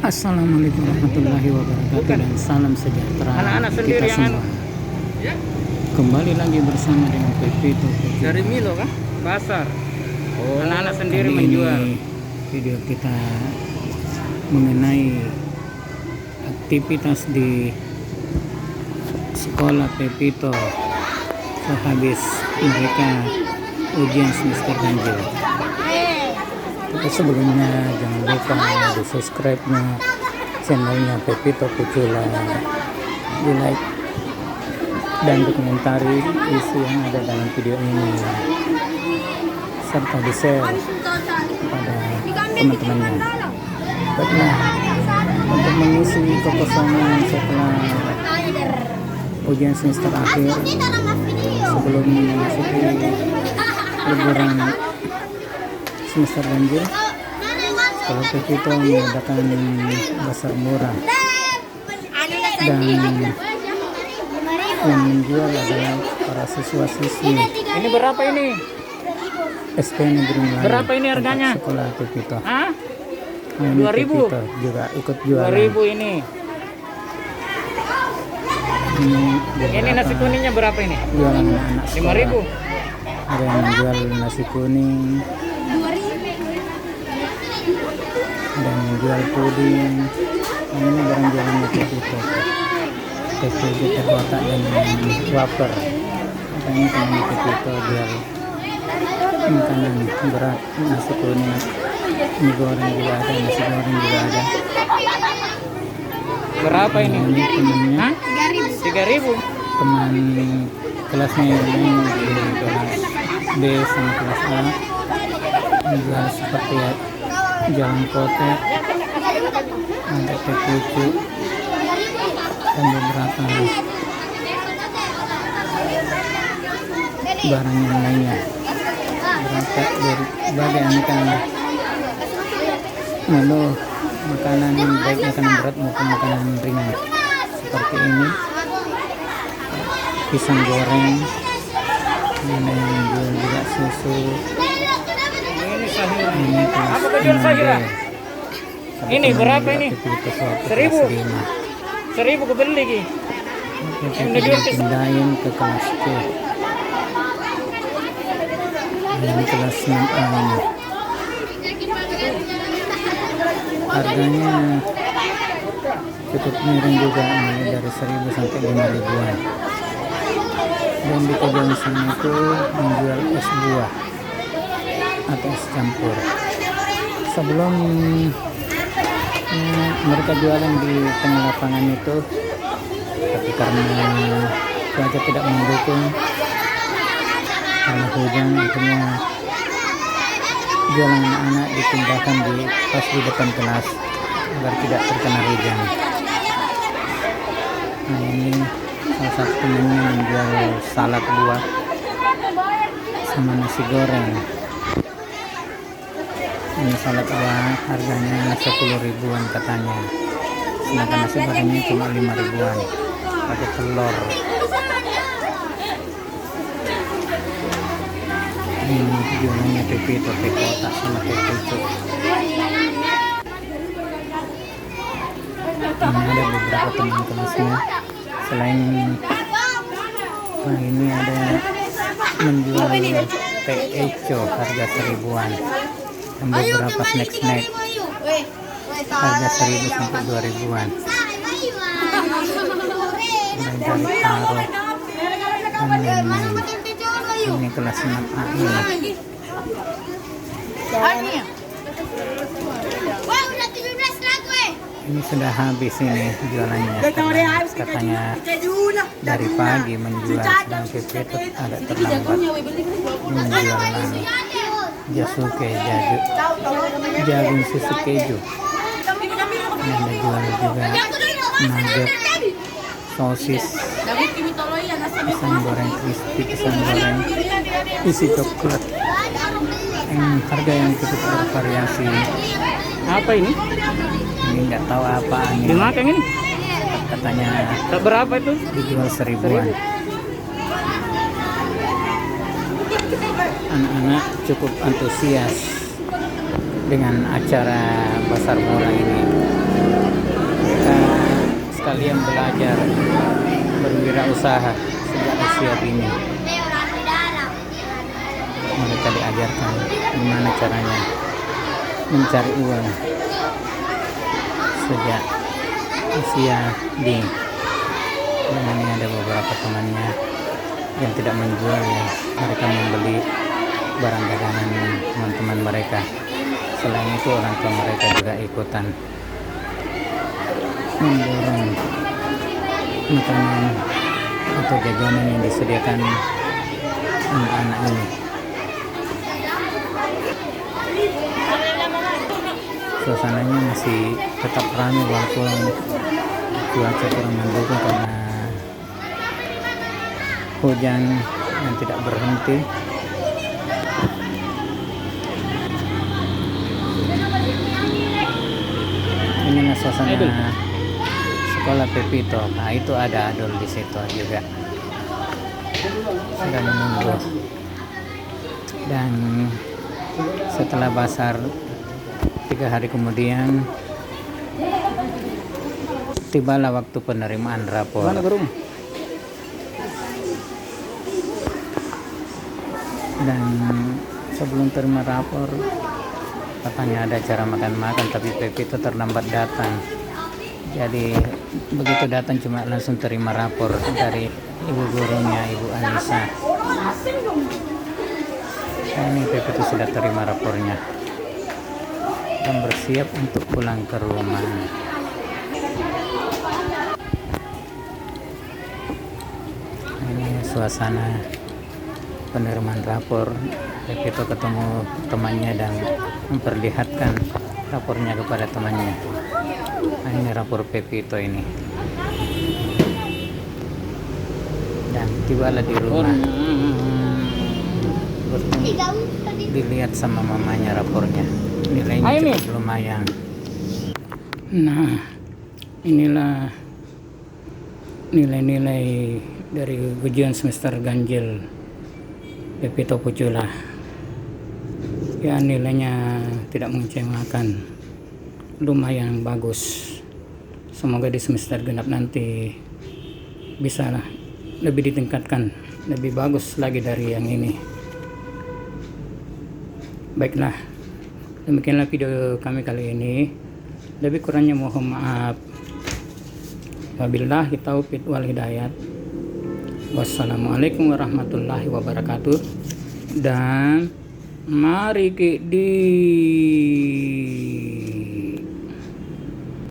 Assalamualaikum warahmatullahi wabarakatuh dan salam sejahtera Anak-anak sendiri kita yang semua. Kembali lagi bersama dengan Pepito. dari Milo kah? Pasar. Oh, anak-anak sendiri kali menjual. ini video kita mengenai aktivitas di sekolah Pepito sehabis mereka ujian semester ganjil. Tapi sebelumnya jangan lupa di subscribe channelnya Pepito Kucula, di like dan komentari isi yang ada dalam video ini, serta di share kepada teman-temannya. Baiklah, untuk mengisi kekosongan setelah ujian semester akhir sebelum memasuki liburan semester ganjil, kalau Pepito mengadakan pasar murah dan yang menjual adalah para siswa-siswi. Ini berapa ini? SP Negeri Melayu. Berapa ini harganya? Sekolah Pepito. Hah? Ini 2.000? Pepito juga ikut jualan. 2.000 ini. Ini nasi kuningnya berapa ini? Jualan anak sekolah. 5.000. Ada yang menjual nasi kuning, ada yang menjual puding. Ini barang jualannya Pepito. Keju terkotak dan wafer. Katanya teman Pepito jual makanan berat, nasi kuning, mie goreng juga ada, nasi goreng juga ada. Berapa ini? Ini temannya, Hah? 3.000. teman kelasnya yang lain di kelas B sama kelas A menjual seperti jalan kotek, ada teh pucuk dan beberapa barang yang lainnya. Berbagai aneka menu makanan, baik makanan berat maupun makanan ringan, seperti ini pisang goreng, ini yang jual juga susu, Ini sayur. ini kelas Apa kejual sayur? 6B. Ini berapa ini? 1.000. 1.000 kebeli lagi. Kita pindahin ke kelas C. Ini kelas 6A ini. Harganya cukup miring juga, ini dari 1.000 sampai 5.000-an. Dan di kejauhan sana itu menjual es buah atau es campur. Sebelum mereka jualan di tengah lapangan itu, tapi karena cuaca tidak mendukung, karena hujan, akhirnya jualan anak-anak dipindahkan pas di depan kelas agar tidak terkena hujan. Nah, ini salah satu temannya menjual salad buah sama nasi goreng. Ini salad buah harganya 10.000-an katanya, sedangkan nasi gorengnya cuma 5.000-an pakai telur. Ini jualannya Pepito, teh kotak sama teh pucuk. Ini ada beberapa teman kelasnya. Selain ini ada menjual teh eco harga 1.000-an dan beberapa snack harga 1.000 sampai 2.000-an. Mulai dari taro dan lain-lain. Ini kelas 6A ini. Ini sudah habis ini jualannya, katanya dari pagi menjual, sedang Pepito ada terlambat. Ini jualan jasuke, jagung susu keju. Ini ada jual juga nugget, sosis, pisang goreng crispy, pisang goreng isi coklat. Harga yang cukup bervariasi. Apa ini? Ini nggak tahu apaan ini. Dimakan ini? Katanya Berapa itu? dijual 1.000-an. Anak-anak cukup antusias dengan acara pasar murah ini. kalian belajar berwirausaha sejak usia dini. Mereka diajarkan gimana caranya mencari uang sejak usia dini. Dan ini ada beberapa temannya yang tidak menjual, ya mereka membeli barang dagangan teman-teman mereka. Selain itu orang tua mereka juga ikutan memborong makanan atau jajanan yang disediakan anak-anak ini. Suasananya masih tetap ramai walaupun cuaca kurang mendukung karena hujan yang tidak berhenti. Inilah suasana sekolah Pepito. Nah, itu ada Adul di situ juga sudah menunggu. Dan setelah basar 3 hari kemudian tibalah waktu penerimaan rapor. Dan sebelum terima rapor katanya ada acara makan-makan, tapi Pepito terlambat datang. Jadi begitu datang cuma langsung terima rapor dari ibu gurunya, Ibu Anissa. Nah, ini Pepito sudah terima rapornya dan bersiap untuk pulang ke rumah. Ini suasana penerimaan rapor. Pepito ketemu temannya dan memperlihatkan rapornya kepada temannya. Nah, ini rapor Pepito ini. Dan tibalah di rumah. Dilihat sama mamanya rapornya. Nilainya cukup lumayan. Nah, inilah nilai-nilai dari ujian semester ganjil Pepito Pucula. Ya, nilainya tidak mengecewakan, lumayan bagus. Semoga di semester genap nanti bisa lebih ditingkatkan, lebih bagus lagi dari yang ini. Baiklah, demikianlah video kami kali ini. Lebih kurangnya mohon maaf. Wabillahi taufiq wal hidayat. Wassalamualaikum warahmatullahi wabarakatuh. Dan mari di